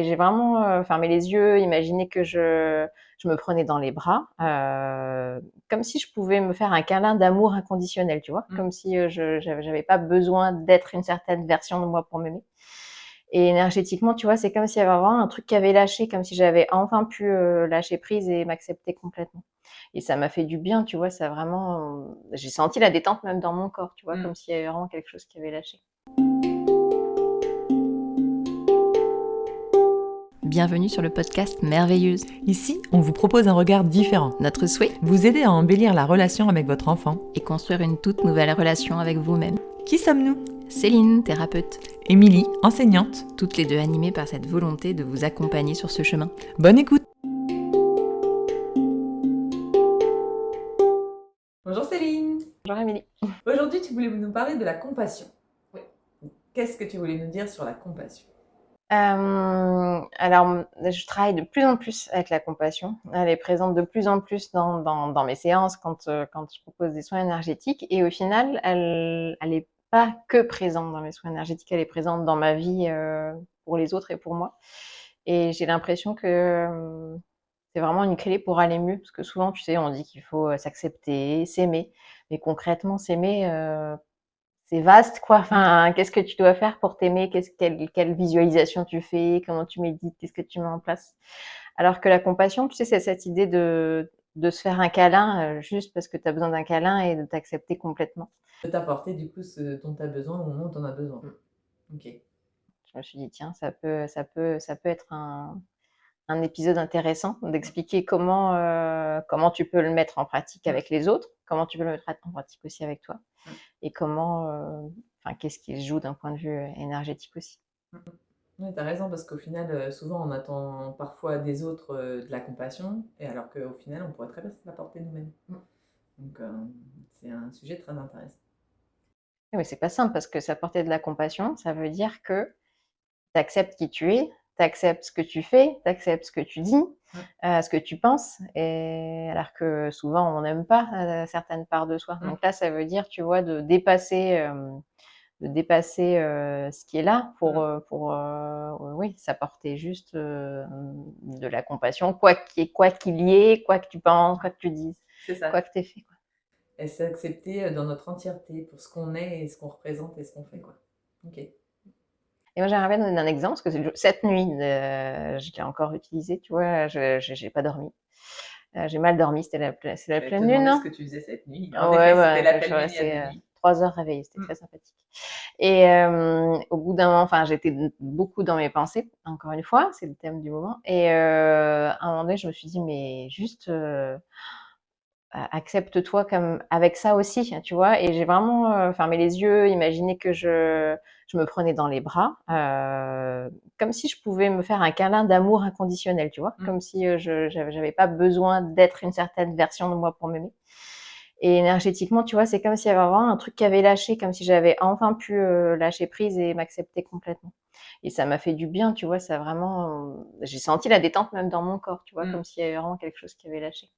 Et j'ai vraiment, fermé les yeux, imaginé que je me prenais dans les bras, comme si je pouvais me faire un câlin d'amour inconditionnel, tu vois? Comme si, j'avais pas besoin d'être une certaine version de moi pour m'aimer. Et énergétiquement, tu vois, c'est comme s'il y avait vraiment un truc qui avait lâché, comme si j'avais enfin pu, lâcher prise et m'accepter complètement. Et ça m'a fait du bien, tu vois? Ça a vraiment, j'ai senti la détente même dans mon corps, tu vois? Comme s'il y avait vraiment quelque chose qui avait lâché. Bienvenue sur le podcast Merveilleuse. Ici, on vous propose un regard différent. Notre souhait Vous aider à embellir la relation avec votre enfant. est construire une toute nouvelle relation avec vous-même. Qui sommes-nous ? Céline, thérapeute, Émilie, enseignante. toutes les deux animées par cette volonté de vous accompagner sur ce chemin. Bonne écoute. Bonjour Céline. Bonjour Émilie. Aujourd'hui, tu voulais nous parler de la compassion. Oui. Qu'est-ce que tu voulais nous dire sur la compassion ? Alors, je travaille de plus en plus avec la compassion. Elle est présente de plus en plus dans mes séances quand je propose des soins énergétiques. Et au final, elle est pas que présente dans mes soins énergétiques, elle est présente dans ma vie, pour les autres et pour moi. Et j'ai l'impression que, c'est vraiment une clé pour aller mieux. Parce que souvent, tu sais, on dit qu'il faut, s'accepter, s'aimer. Mais concrètement, s'aimer, c'est vaste, quoi. Enfin, qu'est-ce que tu dois faire pour t'aimer? Quelle visualisation tu fais? Comment tu médites? Qu'est-ce que tu mets en place? Alors que la compassion, tu sais, c'est cette idée de se faire un câlin, juste parce que tu as besoin d'un câlin et de t'accepter complètement. De t'apporter du coup ce dont tu as besoin au moment où tu en as besoin. Ok. Je me suis dit: «Tiens, ça peut être un épisode intéressant d'expliquer comment tu peux le mettre en pratique avec les autres, comment tu peux le mettre en pratique aussi avec toi et enfin, qu'est-ce qu'il joue d'un point de vue, énergétique aussi». Oui, tu as raison, parce qu'au final, souvent on attend parfois des autres de la compassion, et alors qu'au final on pourrait très bien se l'apporter nous-mêmes. Donc c'est un sujet très intéressant. Oui, mais c'est pas simple parce que s'apporter de la compassion, ça veut dire que tu acceptes qui tu es, tu acceptes ce que tu fais, tu acceptes ce que tu dis, ce que tu penses, et alors que souvent on n'aime pas, certaines parts de soi. Donc là, ça veut dire, tu vois, de dépasser, ce qui est là pour, oui, s'apporter juste, de la compassion, quoi qu'il y ait, quoi que tu penses, quoi que tu dises, C'est ça. quoi que tu aies fait, quoi. Et s'accepter dans notre entièreté pour ce qu'on est et ce qu'on représente et ce qu'on fait, quoi. Ok. Et moi, j'aimerais bien donner un exemple parce que cette nuit, je l'ai encore utilisé, tu vois? J'ai pas dormi. J'ai mal dormi, c'est la J'allais te pleine lune, demander ce hein? que tu faisais cette nuit. En Ouais, effet, c'était ouais, la je suis pleine lune il y a 2 restée, nuits. 3 heures réveillée, c'était très sympathique. Et au bout d'un moment, enfin, j'étais beaucoup dans mes pensées, encore une fois, c'est le thème du moment. Et à un moment donné, je me suis dit: «Mais juste, accepte-toi comme avec ça aussi», tu vois? Et j'ai vraiment, fermé les yeux, imaginé que je me prenais dans les bras, comme si je pouvais me faire un câlin d'amour inconditionnel, tu vois? Comme si, j'avais pas besoin d'être une certaine version de moi pour m'aimer. Et énergétiquement, tu vois, c'est comme s'il y avait vraiment un truc qui avait lâché, comme si j'avais enfin pu, lâcher prise et m'accepter complètement. Et ça m'a fait du bien, tu vois? Ça a vraiment, j'ai senti la détente même dans mon corps, tu vois? Comme s'il y avait vraiment quelque chose qui avait lâché.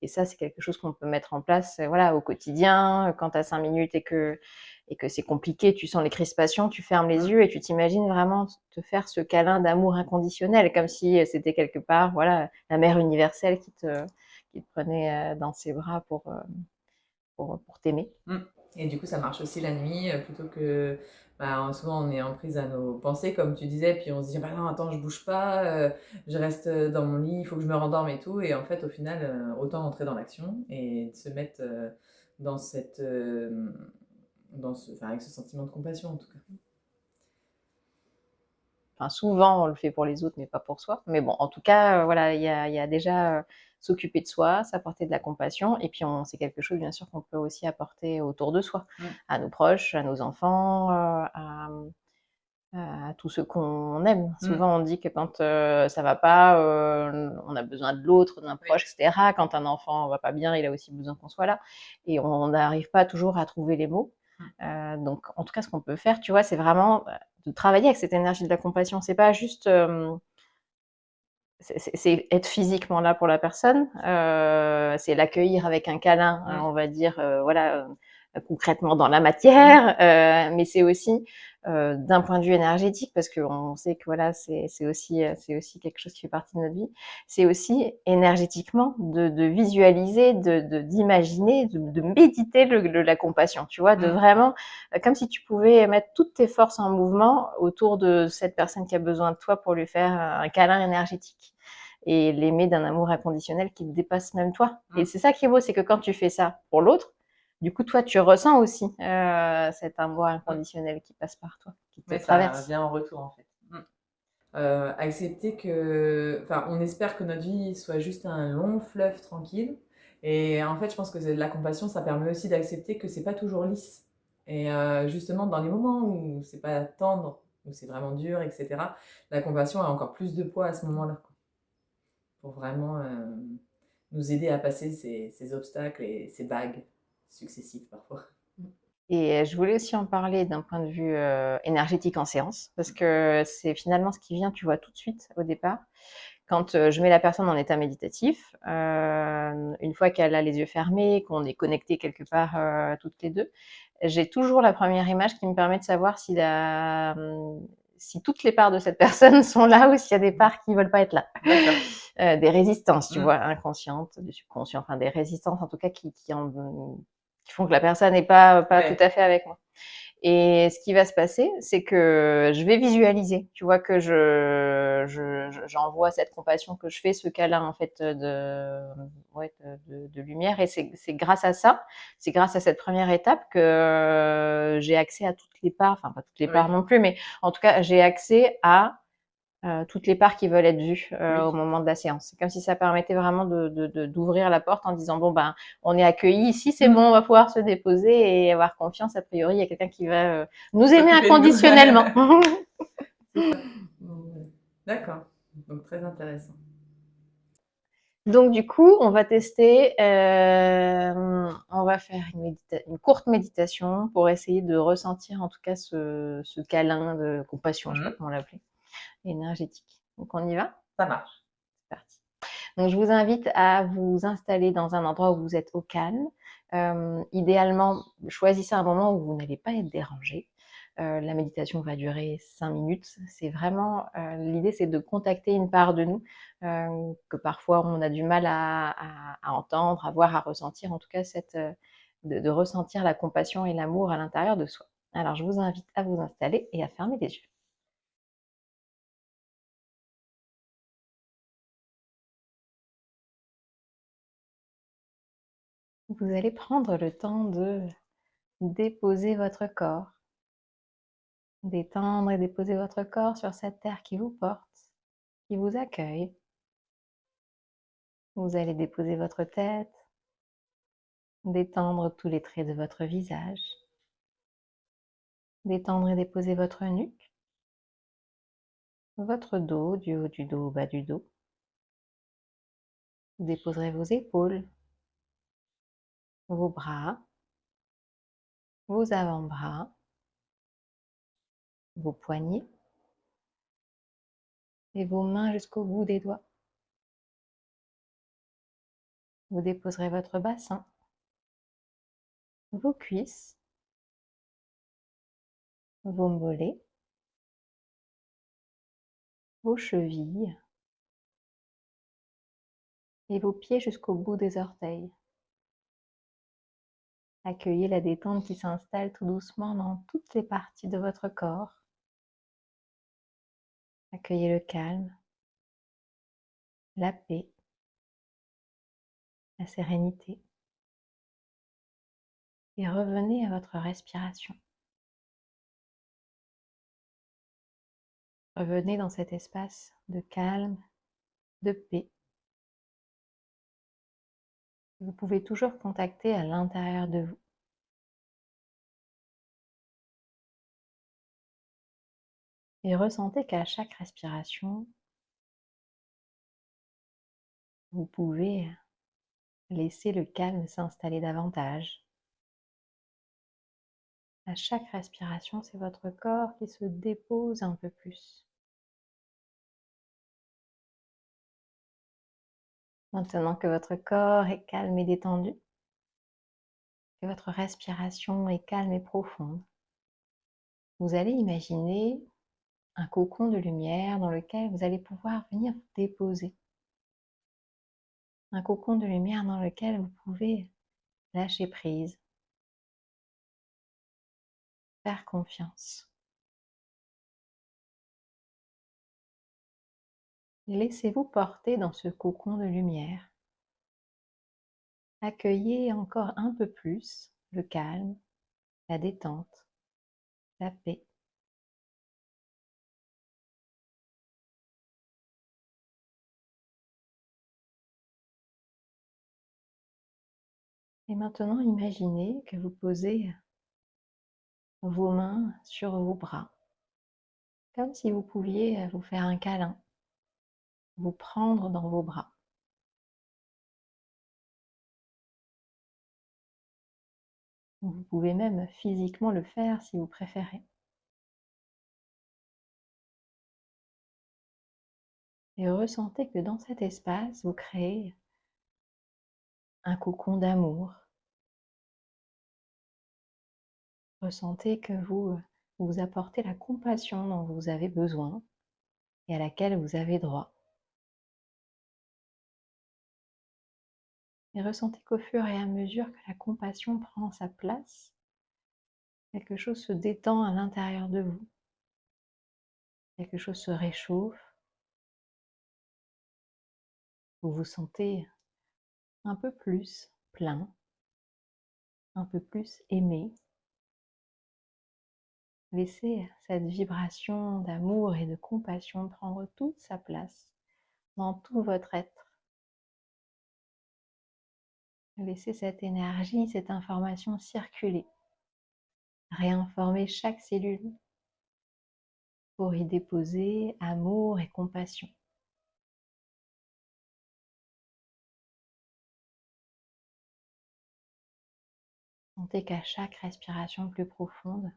Et ça, c'est quelque chose qu'on peut mettre en place, voilà, au quotidien, quand tu as 5 minutes et que c'est compliqué, tu sens les crispations, tu fermes les yeux et tu t'imagines vraiment te faire ce câlin d'amour inconditionnel, comme si, c'était quelque part, voilà, la mère universelle qui te prenait, dans ses bras pour t'aimer. Et du coup, ça marche aussi la nuit, plutôt que... Bah, souvent, on est en prise à nos pensées, comme tu disais, puis on se dit, bah non, attends, je bouge pas, je reste dans mon lit, il faut que je me rendorme et tout. Et en fait, au final, autant entrer dans l'action et se mettre dans enfin, avec ce sentiment de compassion, en tout cas. Enfin, souvent, on le fait pour les autres, mais pas pour soi. Mais bon, en tout cas, voilà, il y a déjà, s'occuper de soi, s'apporter de la compassion, et puis c'est quelque chose, bien sûr, qu'on peut aussi apporter autour de soi, à nos proches, à nos enfants, à tous ceux qu'on aime. Souvent, on dit que quand ça va pas, on a besoin de l'autre, d'un proche, etc. Quand un enfant va pas bien, il a aussi besoin qu'on soit là. Et on n'arrive pas toujours à trouver les mots. Donc, en tout cas, ce qu'on peut faire, tu vois, c'est vraiment de travailler avec cette énergie de la compassion. C'est pas juste, c'est être physiquement là pour la personne, c'est l'accueillir avec un câlin, on va dire, voilà, concrètement dans la matière, mais c'est aussi d'un point de vue énergétique, parce qu'on sait que voilà, c'est aussi quelque chose qui fait partie de notre vie. C'est aussi énergétiquement de visualiser, d'imaginer, de méditer la compassion, tu vois, de vraiment, comme si tu pouvais mettre toutes tes forces en mouvement autour de cette personne qui a besoin de toi pour lui faire un câlin énergétique et l'aimer d'un amour inconditionnel qui te dépasse même toi. Et c'est ça qui est beau, c'est que quand tu fais ça pour l'autre, du coup, toi, tu ressens aussi cet amour inconditionnel qui passe par toi, qui te traverse. Ça vient en retour, en fait. Accepter que... Enfin, on espère que notre vie soit juste un long fleuve tranquille. Et en fait, je pense que la compassion, ça permet aussi d'accepter que c'est pas toujours lisse. Et justement, dans les moments où c'est pas tendre, où c'est vraiment dur, etc., la compassion a encore plus de poids à ce moment-là, quoi, pour vraiment nous aider à passer ces obstacles et ces vagues successives parfois. Et je voulais aussi en parler d'un point de vue énergétique en séance, parce que c'est finalement ce qui vient, tu vois, tout de suite au départ. Quand je mets la personne en état méditatif, une fois qu'elle a les yeux fermés, qu'on est connecté quelque part toutes les deux, j'ai toujours la première image qui me permet de savoir si toutes les parts de cette personne sont là ou s'il y a des parts qui ne veulent pas être là. Des résistances, tu vois, inconscientes, du subconscient, enfin des résistances en tout cas qui font que la personne n'est pas tout à fait avec moi. Et ce qui va se passer, c'est que je vais visualiser, tu vois, que j'envoie cette compassion, que je fais ce câlin en fait de lumière. Et c'est grâce à ça, c'est grâce à cette première étape que j'ai accès à toutes les parts, enfin pas toutes les parts non plus, mais en tout cas j'ai accès à toutes les parts qui veulent être vues au moment de la séance. C'est comme si ça permettait vraiment d'ouvrir la porte en disant bon ben on est accueillis ici, c'est bon, on va pouvoir se déposer et avoir confiance. A priori, il y a quelqu'un qui va nous aimer inconditionnellement. C'est ça. D'accord. Donc très intéressant. Donc du coup, on va tester, on va faire une courte méditation pour essayer de ressentir en tout cas ce câlin de compassion, je sais pas comment l'appeler, énergétique. Donc on y va ? Ça marche. C'est parti. Donc, je vous invite à vous installer dans un endroit où vous êtes au calme. Idéalement, choisissez un moment où vous n'allez pas être dérangé. La méditation va durer 5 minutes. C'est vraiment l'idée, c'est de contacter une part de nous que parfois on a du mal à entendre, à voir, à ressentir. En tout cas, de ressentir la compassion et l'amour à l'intérieur de soi. Alors, je vous invite à vous installer et à fermer les yeux. Vous allez prendre le temps de déposer votre corps. Détendre et déposer votre corps sur cette terre qui vous porte, qui vous accueille. Vous allez déposer votre tête, détendre tous les traits de votre visage, détendre et déposer votre nuque, votre dos, du haut du dos au bas du dos. Vous déposerez vos épaules, vos bras, vos avant-bras, vos poignets et vos mains jusqu'au bout des doigts. Vous déposerez votre bassin, vos cuisses, vos mollets, vos chevilles et vos pieds jusqu'au bout des orteils. Accueillez la détente qui s'installe tout doucement dans toutes les parties de votre corps. Accueillez le calme, la paix, la sérénité. Et revenez à votre respiration. Revenez dans cet espace de calme, de paix. Vous pouvez toujours contacter à l'intérieur de vous. Et ressentez qu'à chaque respiration, vous pouvez laisser le calme s'installer davantage. À chaque respiration, c'est votre corps qui se dépose un peu plus. Maintenant que votre corps est calme et détendu, que votre respiration est calme et profonde, vous allez imaginer un cocon de lumière dans lequel vous allez pouvoir venir vous déposer. Un cocon de lumière dans lequel vous pouvez lâcher prise, faire confiance. Laissez-vous porter dans ce cocon de lumière. Accueillez encore un peu plus le calme, la détente, la paix. Et maintenant, imaginez que vous posez vos mains sur vos bras, comme si vous pouviez vous faire un câlin, vous prendre dans vos bras. Vous pouvez même physiquement le faire si vous préférez. Et ressentez que dans cet espace, vous créez un cocon d'amour. Ressentez que vous apportez la compassion dont vous avez besoin et à laquelle vous avez droit. Et ressentez qu'au fur et à mesure que la compassion prend sa place, quelque chose se détend à l'intérieur de vous. Quelque chose se réchauffe. Vous vous sentez un peu plus plein, un peu plus aimé. Laissez cette vibration d'amour et de compassion prendre toute sa place dans tout votre être. Laissez cette énergie, cette information circuler, réinformer chaque cellule pour y déposer amour et compassion. Sentez qu'à chaque respiration plus profonde,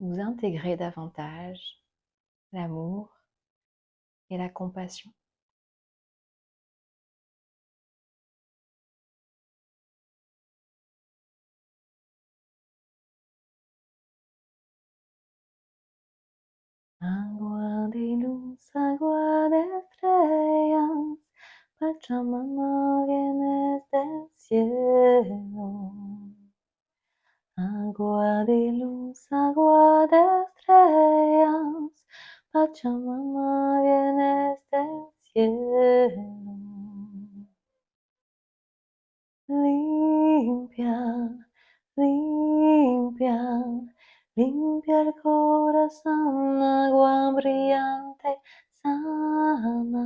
vous intégrez davantage l'amour et la compassion. Agua de luz, agua de estrellas, Pachamama vienes del cielo. Agua de luz, agua de estrellas, Pachamama vienes del cielo. Limpia, limpia, limpia el corazón, agua brillante, sana,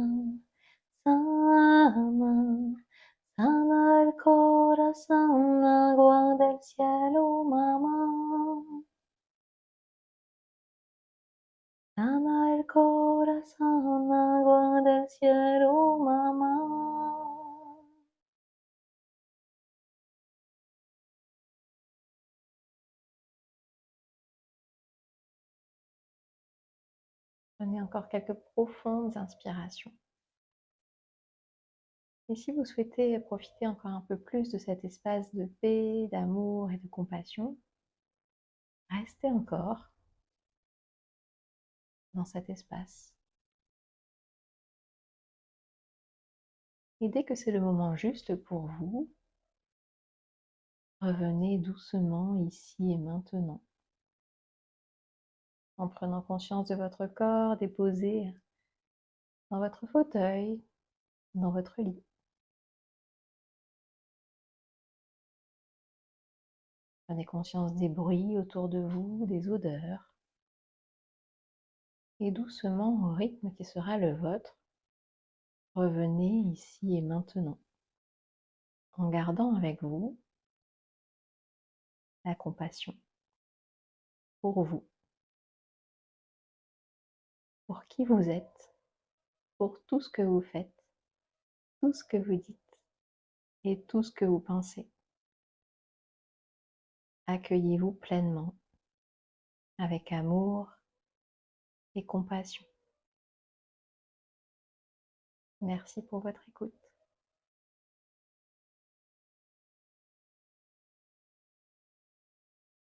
sana, sana el corazón, agua del cielo, mamá. Sana el corazón, agua del cielo, mamá. Prenez encore quelques profondes inspirations. Et si vous souhaitez profiter encore un peu plus de cet espace de paix, d'amour et de compassion, restez encore dans cet espace. Et dès que c'est le moment juste pour vous, revenez doucement ici et maintenant. En prenant conscience de votre corps déposé dans votre fauteuil, dans votre lit. Prenez conscience des bruits autour de vous, des odeurs. Et doucement, au rythme qui sera le vôtre, revenez ici et maintenant, en gardant avec vous la compassion pour vous, pour qui vous êtes, pour tout ce que vous faites, tout ce que vous dites et tout ce que vous pensez. Accueillez-vous pleinement, avec amour et compassion. Merci pour votre écoute.